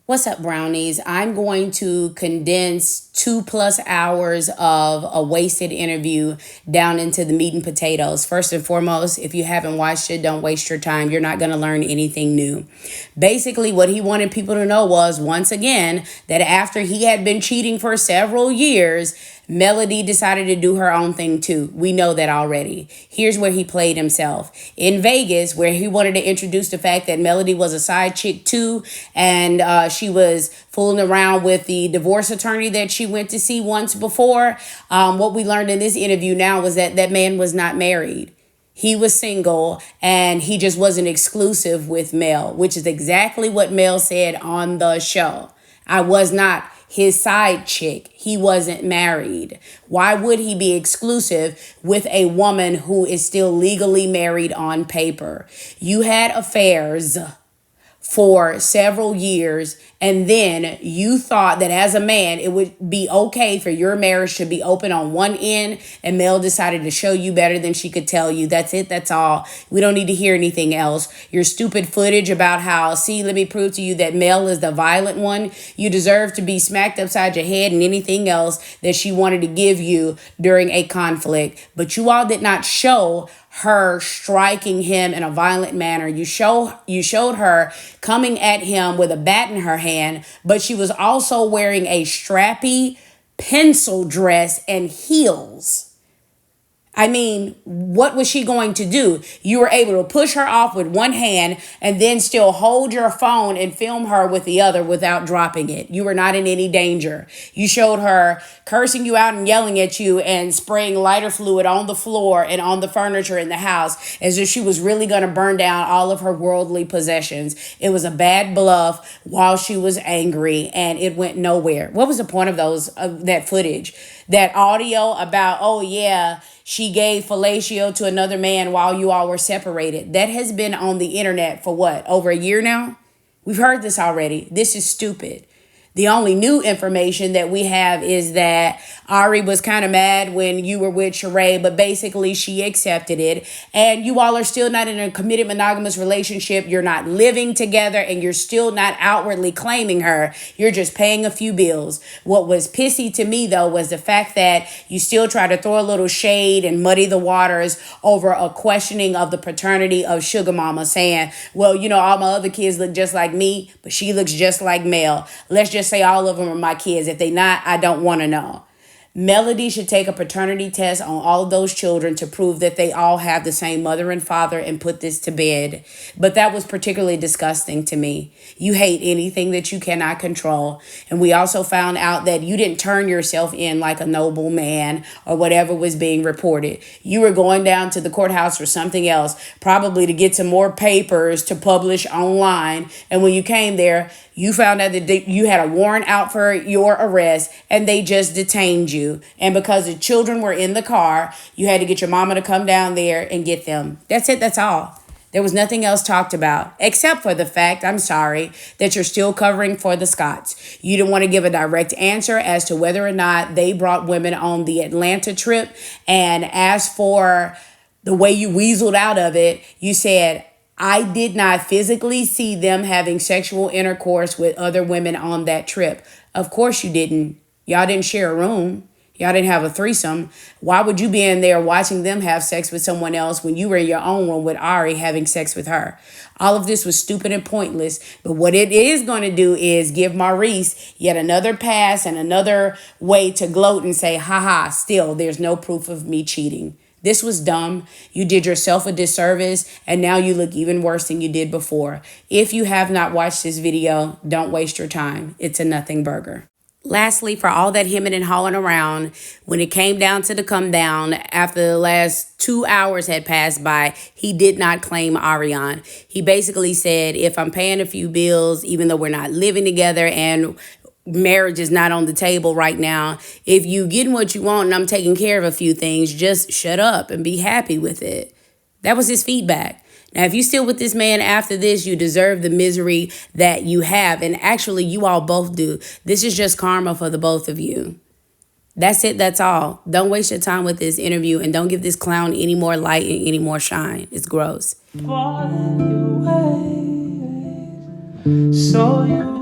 What's up, brownies? I'm going to condense 2+ hours of a wasted interview down into the meat and potatoes. First and foremost, if you haven't watched it, don't waste your time. You're not going to learn anything new. Basically, what he wanted people to know was, once again, that after he had been cheating for several years, Melody decided to do her own thing too. We know that already. Here's where he played himself. In Vegas, where he wanted to introduce the fact that Melody was a side chick too, and she was fooling around with the divorce attorney that she went to see once before. What we learned in this interview now was that that man was not married. He was single, and he just wasn't exclusive with Mel, which is exactly what Mel said on the show. I was not his side chick. He wasn't married. Why would he be exclusive with a woman who is still legally married on paper? You had affairs for several years, and then you thought that as a man it would be okay for your marriage to be open on one end, and Mel decided to show you better than she could tell you. That's it. That's all. We don't need to hear anything else. Your stupid footage about how, see, let me prove to you that Mel is the violent one. You deserve to be smacked upside your head and anything else that she wanted to give you during a conflict. But you all did not show her striking him in a violent manner. You showed her coming at him with a bat in her hand, but she was also wearing a strappy pencil dress and heels. I mean, what was she going to do? You were able to push her off with one hand and then still hold your phone and film her with the other without dropping it. You were not in any danger. You showed her cursing you out and yelling at you and spraying lighter fluid on the floor and on the furniture in the house as if she was really going to burn down all of her worldly possessions. It was a bad bluff while she was angry, and it went nowhere. What was the point of that footage? That audio about, oh yeah, she gave fellatio to another man while you all were separated. That has been on the internet for what, over a year now? We've heard this already. This is stupid. The only new information that we have is that Ari was kind of mad when you were with Sheree, but basically she accepted it. And you all are still not in a committed monogamous relationship. You're not living together, and you're still not outwardly claiming her. You're just paying a few bills. What was pissy to me, though, was the fact that you still try to throw a little shade and muddy the waters over a questioning of the paternity of Sugar Mama, saying, well, you know, all my other kids look just like me, but she looks just like Mel. Let's just say all of them are my kids. If they not, I don't want to know. Melody should take a paternity test on all of those children to prove that they all have the same mother and father and put this to bed. But that was particularly disgusting to me. You hate anything that you cannot control. And we also found out that you didn't turn yourself in like a noble man or whatever was being reported. You were going down to the courthouse for something else, probably to get some more papers to publish online. And when you came there, you found out that you had a warrant out for your arrest, and they just detained you. And because the children were in the car, you had to get your mama to come down there and get them. That's it. That's all. There was nothing else talked about, except for the fact, I'm sorry, that you're still covering for the Scotts. You didn't want to give a direct answer as to whether or not they brought women on the Atlanta trip. And as for the way you weaseled out of it, you said, I did not physically see them having sexual intercourse with other women on that trip. Of course you didn't. Y'all didn't share a room. Y'all didn't have a threesome. Why would you be in there watching them have sex with someone else when you were in your own room with Ari having sex with her? All of this was stupid and pointless. But what it is going to do is give Maurice yet another pass and another way to gloat and say, haha, still, there's no proof of me cheating. This was dumb. You did yourself a disservice, and now you look even worse than you did before. If you have not watched this video, don't waste your time. It's a nothing burger. Lastly, for all that hemming and hawing around, when it came down to the come down, after the last 2 hours had passed by, he did not claim Ariane. He basically said, if I'm paying a few bills, even though we're not living together and marriage is not on the table right now, if you getting what you want and I'm taking care of a few things, just shut up and be happy with it. That was his feedback. Now, if you still with this man after this, you deserve the misery that you have. And actually, you all both do. This is just karma for the both of you. That's it. That's all. Don't waste your time with this interview, and don't give this clown any more light and any more shine. It's gross. So you